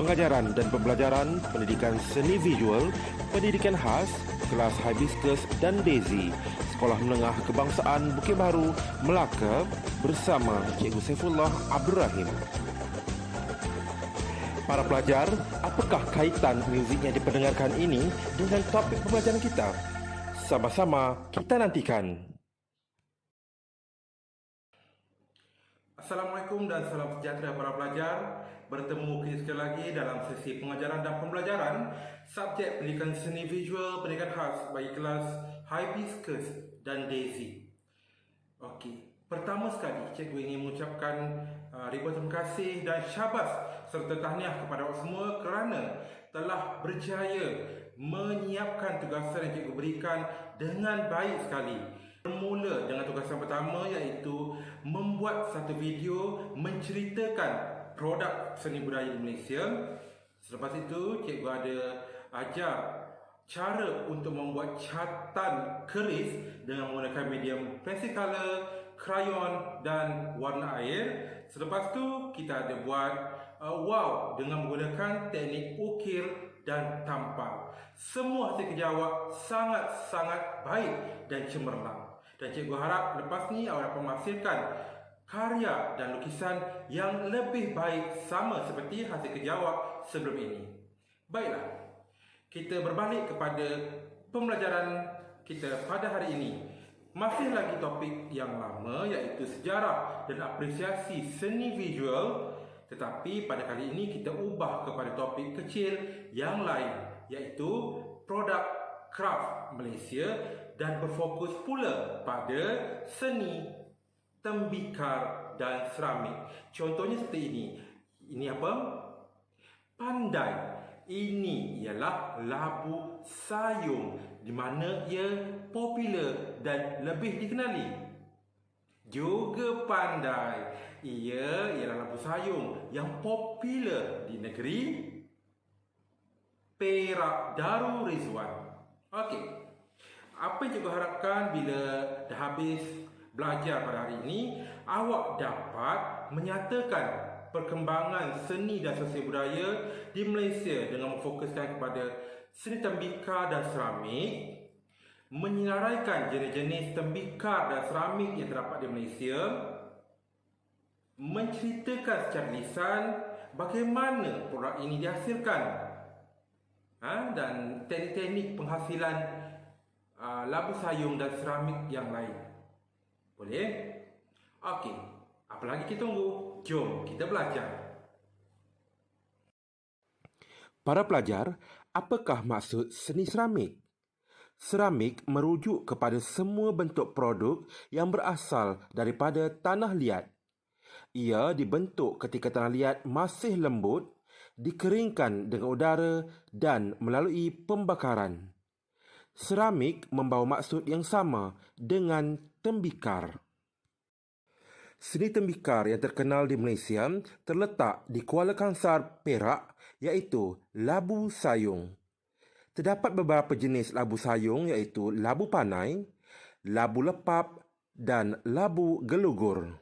pengajaran dan pembelajaran pendidikan seni visual, pendidikan khas, kelas Hibiscus dan Daisy, Sekolah Menengah Kebangsaan Bukit Baru, Melaka bersama Cikgu Saifullah Abdul Rahim. Para pelajar, apakah kaitan muzik yang diperdengarkan ini dengan topik pembelajaran kita? Sama-sama kita nantikan. Assalamualaikum dan salam sejahtera para pelajar. Bertemu kita sekali lagi dalam sesi pengajaran dan pembelajaran subjek pendidikan seni visual, pendidikan khas bagi kelas Hibiscus dan Daisy. Okey, pertama sekali cikgu ingin mengucapkan ribuan terima kasih dan syabas serta tahniah kepada awak semua kerana telah berjaya menyiapkan tugasan yang cikgu berikan dengan baik sekali. Bermula dengan tugasan pertama iaitu membuat satu video menceritakan produk seni budaya di Malaysia. Selepas itu, cikgu ada ajar cara untuk membuat catatan keris dengan menggunakan medium pencil color, krayon dan warna air. Selepas itu, kita ada buat wow dengan menggunakan teknik ukir dan tampal. Semua hasil kerja awak sangat-sangat baik dan cemerlang. Dan cikgu harap lepas ni awak dapat menghasilkan karya dan lukisan yang lebih baik sama seperti hasil kerja awak sebelum ini. Baiklah, kita berbalik kepada pembelajaran kita pada hari ini. Masih lagi topik yang lama iaitu sejarah dan apresiasi seni visual, tetapi pada kali ini kita ubah kepada topik kecil yang lain iaitu produk kraft Malaysia dan berfokus pula pada seni tembikar dan seramik. Contohnya seperti ini. Ini apa? Pandai. Ini ialah labu sayung di mana ia popular dan lebih dikenali. Juga pandai. Ia ialah labu sayung yang popular di negeri Perak Darul Rizwan. Okey. Apa yang cikgu harapkan bila dah habis belajar pada hari ini, awak dapat menyatakan perkembangan seni dan sosial budaya di Malaysia dengan memfokuskan kepada seni tembikar dan seramik, menyinaraikan jenis-jenis tembikar dan seramik yang terdapat di Malaysia, menceritakan secara lisan bagaimana produk ini dihasilkan, dan teknik-teknik penghasilan labu sayung dan seramik yang lain. Boleh? Okey. Apa lagi kita tunggu? Jom kita belajar. Para pelajar, apakah maksud seni seramik? Seramik merujuk kepada semua bentuk produk yang berasal daripada tanah liat. Ia dibentuk ketika tanah liat masih lembut, dikeringkan dengan udara dan melalui pembakaran. Seramik membawa maksud yang sama dengan tembikar. Seni tembikar yang terkenal di Malaysia terletak di Kuala Kangsar, Perak, iaitu labu sayung. Terdapat beberapa jenis labu sayung iaitu labu panai, labu lepap dan labu gelugur.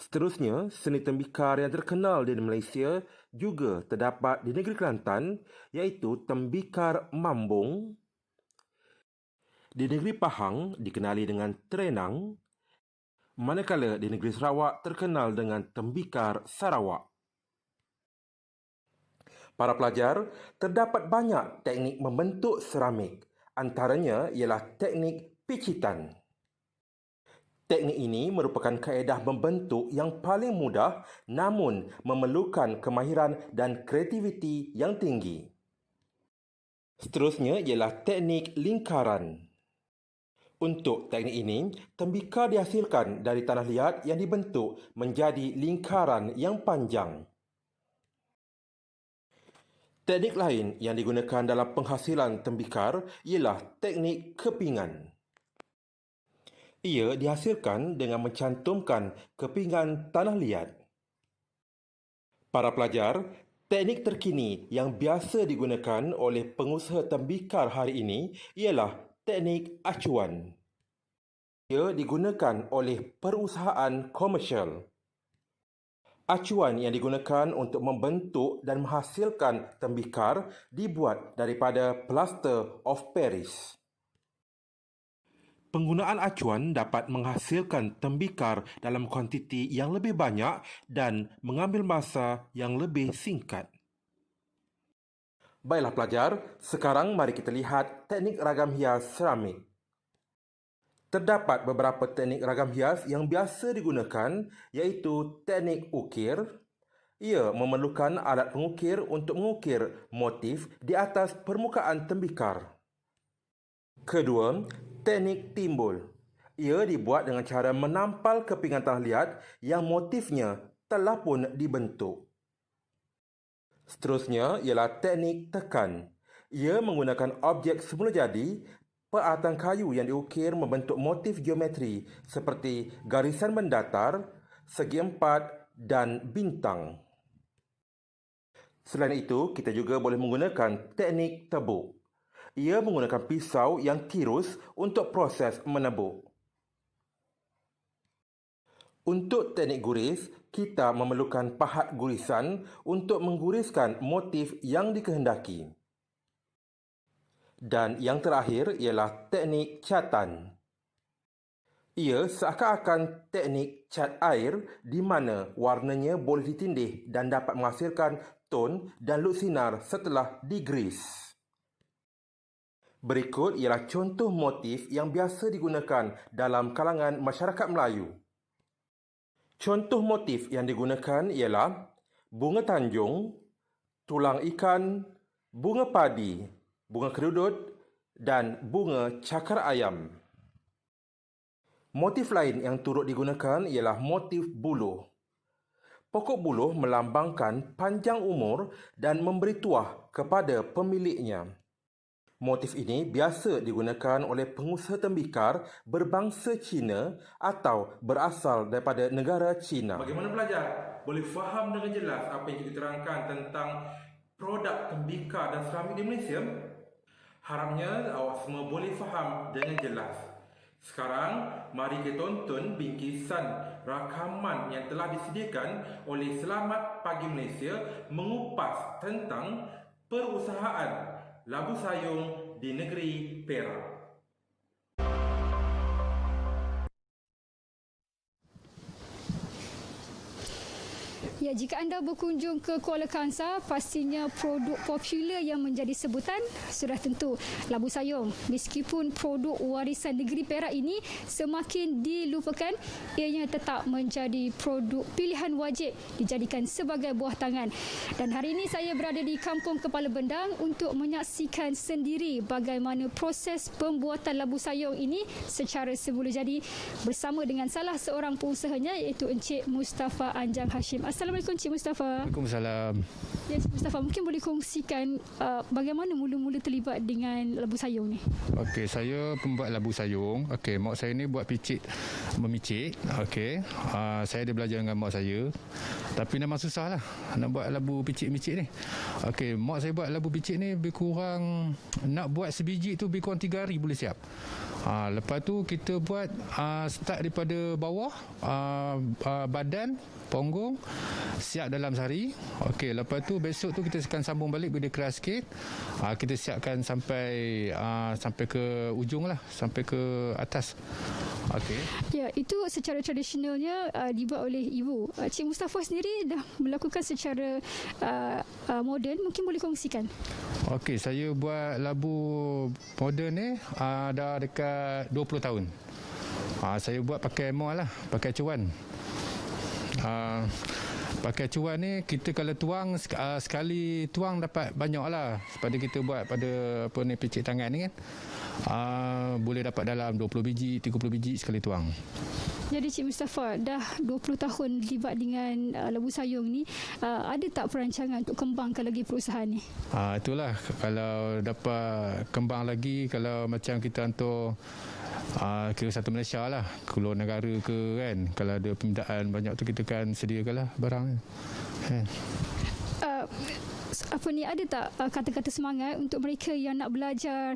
Seterusnya, seni tembikar yang terkenal di Malaysia juga terdapat di negeri Kelantan iaitu tembikar mambung. Di negeri Pahang dikenali dengan terenang, manakala di negeri Sarawak terkenal dengan tembikar Sarawak. Para pelajar, terdapat banyak teknik membentuk seramik. Antaranya ialah teknik picitan. Teknik ini merupakan kaedah membentuk yang paling mudah namun memerlukan kemahiran dan kreativiti yang tinggi. Seterusnya ialah teknik lingkaran. Untuk teknik ini, tembikar dihasilkan dari tanah liat yang dibentuk menjadi lingkaran yang panjang. Teknik lain yang digunakan dalam penghasilan tembikar ialah teknik kepingan. Ia dihasilkan dengan mencantumkan kepingan tanah liat. Para pelajar, teknik terkini yang biasa digunakan oleh pengusaha tembikar hari ini ialah teknik acuan. Ia digunakan oleh perusahaan komersial. Acuan yang digunakan untuk membentuk dan menghasilkan tembikar dibuat daripada plaster of Paris. Penggunaan acuan dapat menghasilkan tembikar dalam kuantiti yang lebih banyak dan mengambil masa yang lebih singkat. Baiklah pelajar, sekarang mari kita lihat teknik ragam hias seramik. Terdapat beberapa teknik ragam hias yang biasa digunakan, iaitu teknik ukir. Ia memerlukan alat pengukir untuk mengukir motif di atas permukaan tembikar. Kedua, teknik timbul. Ia dibuat dengan cara menampal kepingan tanah liat yang motifnya telah pun dibentuk. Seterusnya ialah teknik tekan. Ia menggunakan objek semula jadi, peralatan kayu yang diukir membentuk motif geometri seperti garisan mendatar, segi empat dan bintang. Selain itu, kita juga boleh menggunakan teknik tebuk. Ia menggunakan pisau yang tirus untuk proses menebuk. Untuk teknik guris, kita memerlukan pahat gurisan untuk mengguriskan motif yang dikehendaki. Dan yang terakhir ialah teknik catan. Ia seakan-akan teknik cat air di mana warnanya boleh ditindih dan dapat menghasilkan ton dan look sinar setelah digris. Berikut ialah contoh motif yang biasa digunakan dalam kalangan masyarakat Melayu. Contoh motif yang digunakan ialah bunga tanjung, tulang ikan, bunga padi, bunga kedudut dan bunga cakar ayam. Motif lain yang turut digunakan ialah motif buluh. Pokok buluh melambangkan panjang umur dan memberi tuah kepada pemiliknya. Motif ini biasa digunakan oleh pengusaha tembikar berbangsa Cina atau berasal daripada negara Cina. Bagaimana pelajar? Boleh faham dengan jelas apa yang kita terangkan tentang produk tembikar dan seramik di Malaysia? Harapnya awak semua boleh faham dengan jelas. Sekarang, mari kita tonton bingkisan rakaman yang telah disediakan oleh Selamat Pagi Malaysia mengupas tentang perusahaan labu sayung di negeri Perak. Ya, jika anda berkunjung ke Kuala Kangsar, pastinya produk popular yang menjadi sebutan sudah tentu labu sayung. Meskipun produk warisan negeri Perak ini semakin dilupakan, ianya tetap menjadi produk pilihan wajib dijadikan sebagai buah tangan. Dan hari ini saya berada di Kampung Kepala Bendang untuk menyaksikan sendiri bagaimana proses pembuatan labu sayung ini secara semula jadi bersama dengan salah seorang pengusahanya, iaitu Encik Mustafa Anjang Hashim. Assalamualaikum Encik Mustafa. Waalaikumsalam. Ya, Encik Mustafa, mungkin boleh kongsikan bagaimana mula-mula terlibat dengan labu sayung ni? Okey, saya pembuat labu sayung. Okey, mak saya ni buat memicit. Okey, saya ada belajar dengan mak saya. Tapi memang susah lah nak buat labu picit-micit ni. Okey, mak saya buat labu picit ni lebih kurang, nak buat sebiji tu lebih kurang 3 hari boleh siap. Lepas tu kita buat start daripada bawah, badan, punggung, siap dalam sehari. Okey, lepas tu besok tu kita akan sambung balik bila dia keras sikit. Kita siapkan sampai ke ujung lah, sampai ke atas. Okey. Ya, itu secara tradisionalnya dibuat oleh ibu. Cik Mustafa sendiri dah melakukan secara moden, mungkin boleh kongsikan? Okey, saya buat labu moden ni dah dekat 20 tahun. Saya buat pakai mol lah, pakai acuan. Pakai acuan ni kita kalau tuang sekali tuang dapat banyak lah. Seperti kita buat pada picit tangan ni kan, boleh dapat dalam 20 biji, 30 biji sekali tuang. Jadi Cik Mustafa dah 20 tahun terlibat dengan labu sayung ni, ada tak perancangan untuk kembangkan lagi perusahaan ni? Itulah, kalau dapat kembang lagi, kalau macam kita hantar kira satu Malaysia lah, keluar negara ke kan, kalau ada permintaan banyak tu kita kan sediakan lah barang kan. Ada tak kata-kata semangat untuk mereka yang nak belajar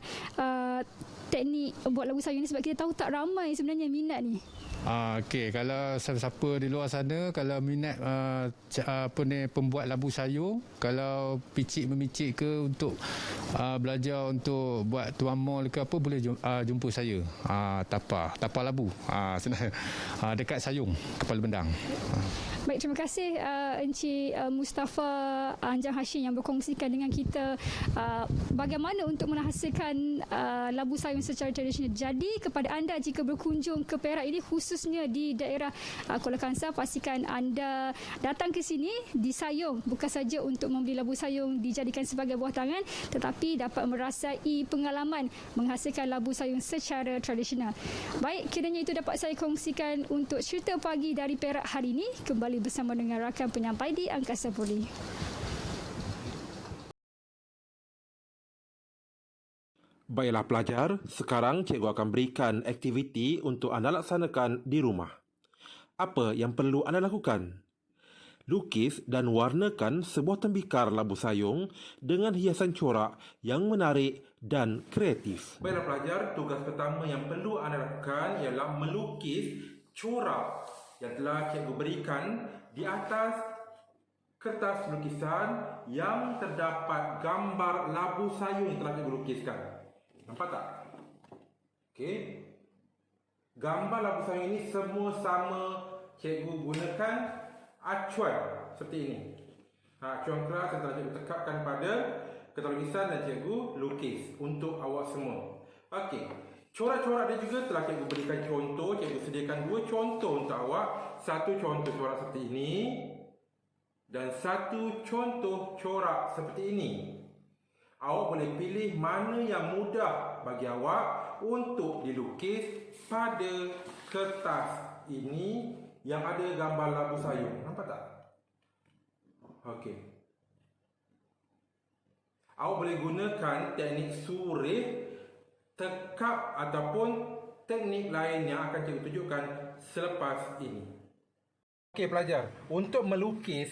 teknik buat labu sayung ni, sebab kita tahu tak ramai sebenarnya minat ni? Okey, kalau siapa-siapa di luar sana kalau minat pembuat labu sayur, kalau picit memicit ke untuk belajar untuk buat tuan mall ke apa, boleh jumpa saya. Tapa labu. Senang. Dekat Sayung, Kepala Bendang. Baik, terima kasih Encik Mustafa Anjang Hashim yang berkongsikan dengan kita bagaimana untuk menghasilkan labu sayur secara tradisional. Jadi kepada anda jika berkunjung ke Perak ini, khususnya di daerah Kuala Kangsar, pastikan anda datang ke sini di Sayung, bukan saja untuk membeli labu sayung dijadikan sebagai buah tangan, tetapi dapat merasai pengalaman menghasilkan labu sayung secara tradisional. Baik, kiranya itu dapat saya kongsikan untuk cerita pagi dari Perak hari ini. Kembali bersama dengan rakan penyampai di Angkasa Puri. Baiklah pelajar, sekarang cikgu akan berikan aktiviti untuk anda laksanakan di rumah. Apa yang perlu anda lakukan? Lukis dan warnakan sebuah tembikar labu sayung dengan hiasan corak yang menarik dan kreatif. Baiklah pelajar, tugas pertama yang perlu anda lakukan ialah melukis corak yang telah cikgu berikan di atas kertas lukisan yang terdapat gambar labu sayung yang telah cikgu lukiskan. Nampak tak? Okey. Gambar labu sayung ini semua sama cikgu gunakan acuan seperti ini. Acuan keras yang telah cikgu tekapkan pada kertas lukisan dan cikgu lukis untuk awak semua. Okey. Corak-corak dia juga telah cikgu berikan contoh. Cikgu sediakan 2 contoh untuk awak. Satu contoh corak seperti ini dan satu contoh corak seperti ini. Awak boleh pilih mana yang mudah bagi awak untuk dilukis pada kertas ini yang ada gambar labu sayung. Nampak tak? Okey. Awak boleh gunakan teknik surih, tekap ataupun teknik lain yang akan cikgu tunjukkan selepas ini. Okey pelajar, untuk melukis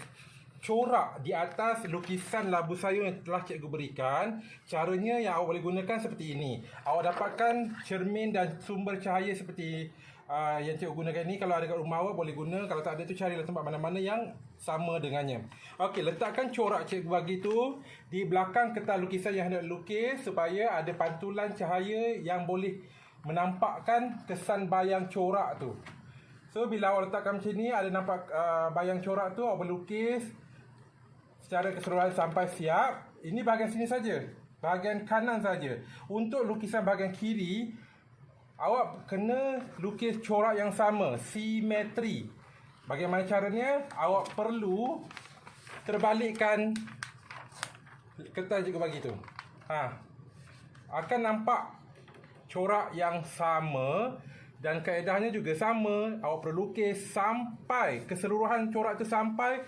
corak di atas lukisan labu sayung yang telah cikgu berikan, caranya yang awak boleh gunakan seperti ini. Awak dapatkan cermin dan sumber cahaya seperti yang cikgu gunakan ini. Kalau ada kat rumah awak boleh guna, kalau tak ada tu carilah tempat mana-mana yang sama dengannya. Okey, letakkan corak cikgu bagi tu di belakang kertas lukisan yang hendak lukis supaya ada pantulan cahaya yang boleh menampakkan kesan bayang corak tu. So bila awak letakkan macam ni, ada nampak bayang corak tu, awak boleh lukis secara keseluruhan sampai siap. Ini bahagian sini saja, bahagian kanan saja. Untuk lukisan bahagian kiri, awak kena lukis corak yang sama, simetri. Bagaimana caranya? Awak perlu terbalikkan kertas cikgu bagi tu. Akan nampak corak yang sama dan kaedahnya juga sama. Awak perlu lukis sampai keseluruhan corak tu sampai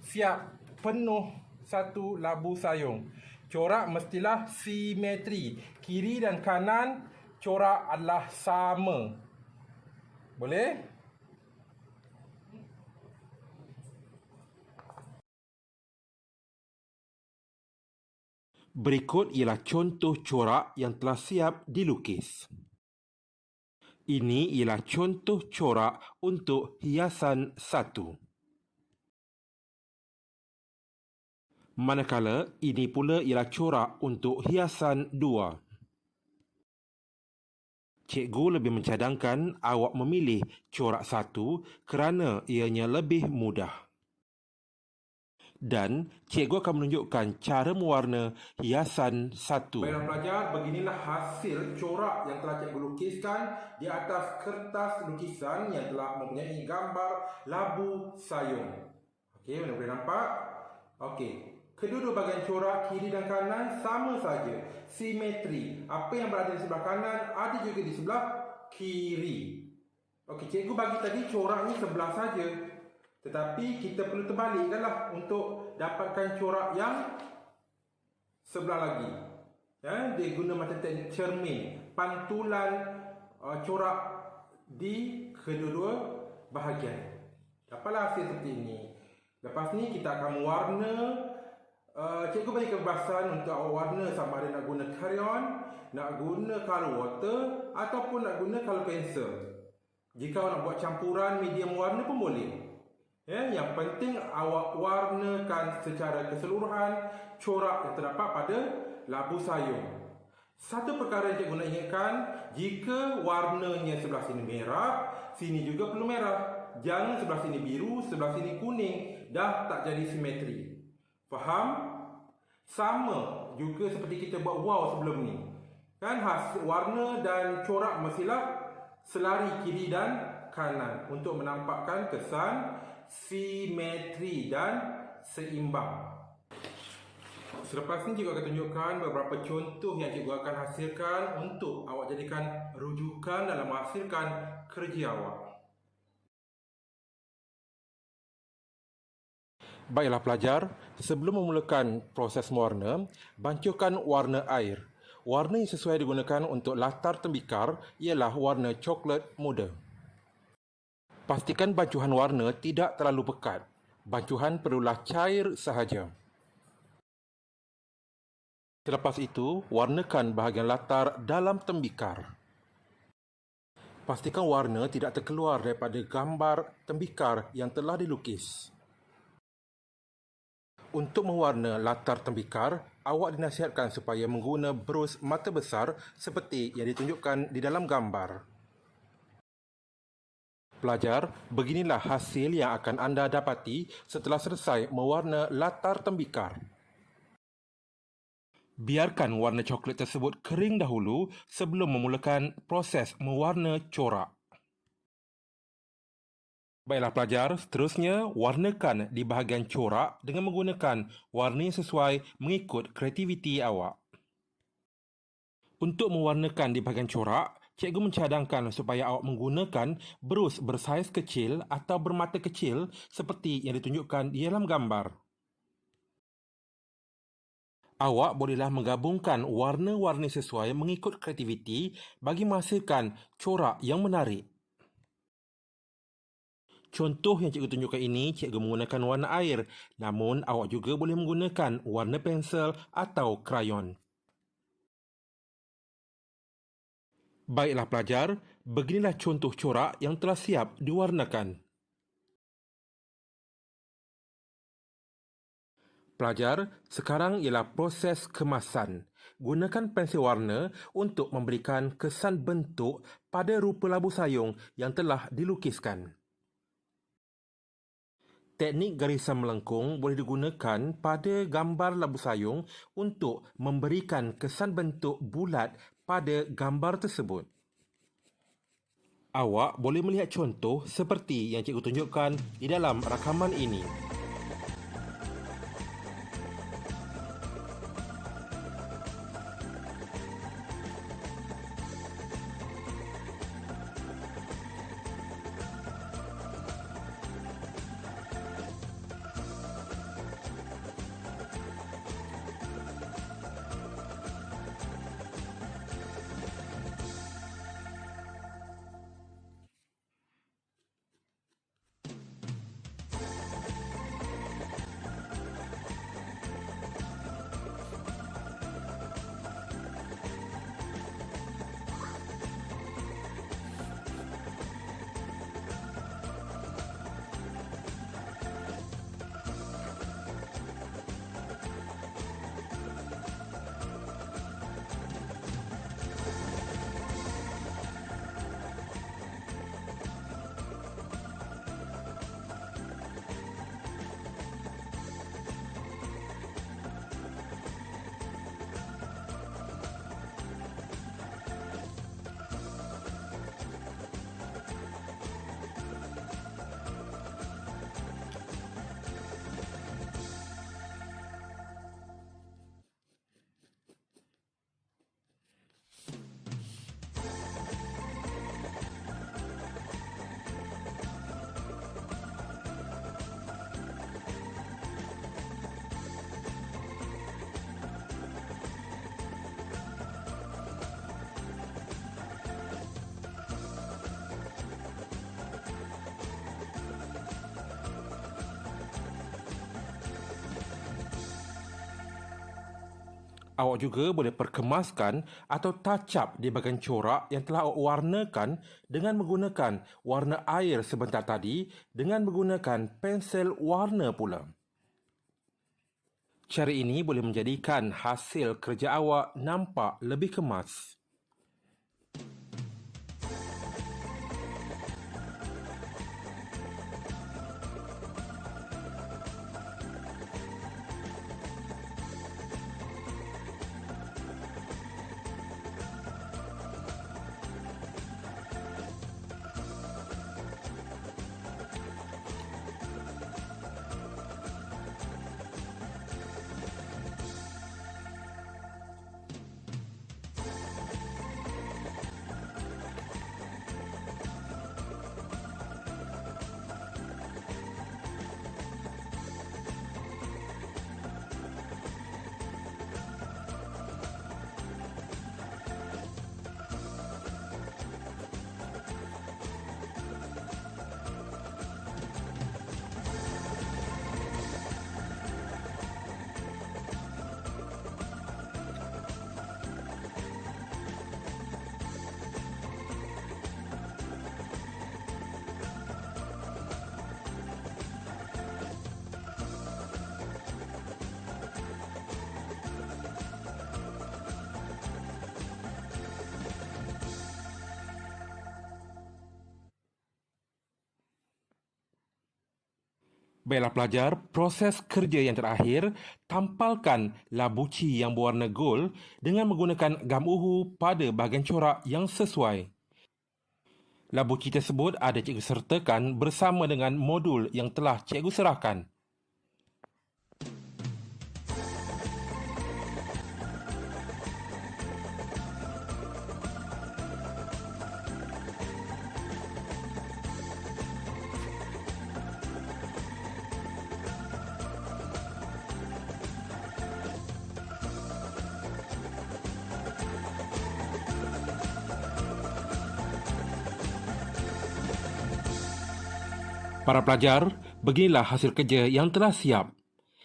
siap penuh satu labu sayung. Corak mestilah simetri. Kiri dan kanan corak adalah sama. Boleh? Berikut ialah contoh corak yang telah siap dilukis. Ini ialah contoh corak untuk hiasan 1. Manakala ini pula ialah corak untuk hiasan 2. Cikgu lebih mencadangkan awak memilih corak 1 kerana ianya lebih mudah. Dan cikgu akan menunjukkan cara mewarna hiasan 1. Baiklah pelajar, beginilah hasil corak yang telah cikgu lukiskan di atas kertas lukisan yang telah mempunyai gambar labu sayung. Okey, mana boleh nampak? Okey. Kedua-dua bahagian corak kiri dan kanan sama saja, simetri. Apa yang berada di sebelah kanan ada juga di sebelah kiri. Okey, cikgu bagi tadi corak ni sebelah saja. Tetapi kita perlu terbalikkanlah untuk dapatkan corak yang sebelah lagi. Dia guna macam teknik cermin, pantulan corak di kedua-dua bahagian. Dapatlah hasil seperti ini. Lepas ni kita akan mewarna. Cikgu bagi kebebasan untuk awak warna sama ada nak guna crayon, nak guna color water ataupun nak guna color pencil. Jika awak nak buat campuran medium warna pun boleh. Yang penting awak warnakan secara keseluruhan corak yang terdapat pada labu sayur. Satu perkara yang cikgu nak ingatkan, jika warnanya sebelah sini merah, sini juga perlu merah. Jangan sebelah sini biru, sebelah sini kuning. Dah tak jadi simetri. Faham? Sama juga seperti kita buat wow sebelum ni. Kan hasil warna dan corak mestilah selari kiri dan kanan untuk menampakkan kesan simetri dan seimbang. Selepas ni cikgu akan tunjukkan beberapa contoh yang cikgu akan hasilkan untuk awak jadikan rujukan dalam menghasilkan kerja awak. Baiklah pelajar, sebelum memulakan proses mewarna, bancuhkan warna air. Warna yang sesuai digunakan untuk latar tembikar ialah warna coklat muda. Pastikan bancuhan warna tidak terlalu pekat. Bancuhan perlulah cair sahaja. Selepas itu, warnakan bahagian latar dalam tembikar. Pastikan warna tidak terkeluar daripada gambar tembikar yang telah dilukis. Untuk mewarna latar tembikar, awak dinasihatkan supaya menggunakan brus mata besar seperti yang ditunjukkan di dalam gambar. Pelajar, beginilah hasil yang akan anda dapati setelah selesai mewarna latar tembikar. Biarkan warna coklat tersebut kering dahulu sebelum memulakan proses mewarna corak. Baiklah pelajar, seterusnya warnakan di bahagian corak dengan menggunakan warna yang sesuai mengikut kreativiti awak. Untuk mewarnakan di bahagian corak, cikgu mencadangkan supaya awak menggunakan brus bersaiz kecil atau bermata kecil seperti yang ditunjukkan di dalam gambar. Awak bolehlah menggabungkan warna-warni sesuai mengikut kreativiti bagi menghasilkan corak yang menarik. Contoh yang cikgu tunjukkan ini, cikgu menggunakan warna air, namun awak juga boleh menggunakan warna pensel atau krayon. Baiklah pelajar, beginilah contoh corak yang telah siap diwarnakan. Pelajar, sekarang ialah proses kemasan. Gunakan pensil warna untuk memberikan kesan bentuk pada rupa labu sayung yang telah dilukiskan. Teknik garisan melengkung boleh digunakan pada gambar labu sayung untuk memberikan kesan bentuk bulat pada gambar tersebut. Awak boleh melihat contoh seperti yang cikgu tunjukkan di dalam rakaman ini. Awak juga boleh perkemaskan atau touch up di bahagian corak yang telah awak warnakan dengan menggunakan warna air sebentar tadi dengan menggunakan pensel warna pula. Cara ini boleh menjadikan hasil kerja awak nampak lebih kemas. Baiklah pelajar, proses kerja yang terakhir, tampalkan labuci yang berwarna gold dengan menggunakan gam uhu pada bahagian corak yang sesuai. Labuci tersebut ada cikgu sertakan bersama dengan modul yang telah cikgu serahkan. Para pelajar, beginilah hasil kerja yang telah siap.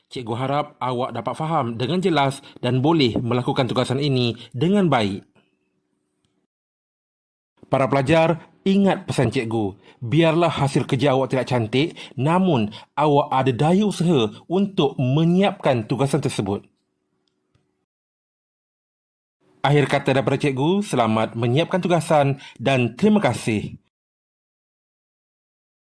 Cikgu harap awak dapat faham dengan jelas dan boleh melakukan tugasan ini dengan baik. Para pelajar, ingat pesan cikgu. Biarlah hasil kerja awak tidak cantik, namun awak ada daya usaha untuk menyiapkan tugasan tersebut. Akhir kata daripada cikgu, selamat menyiapkan tugasan dan terima kasih.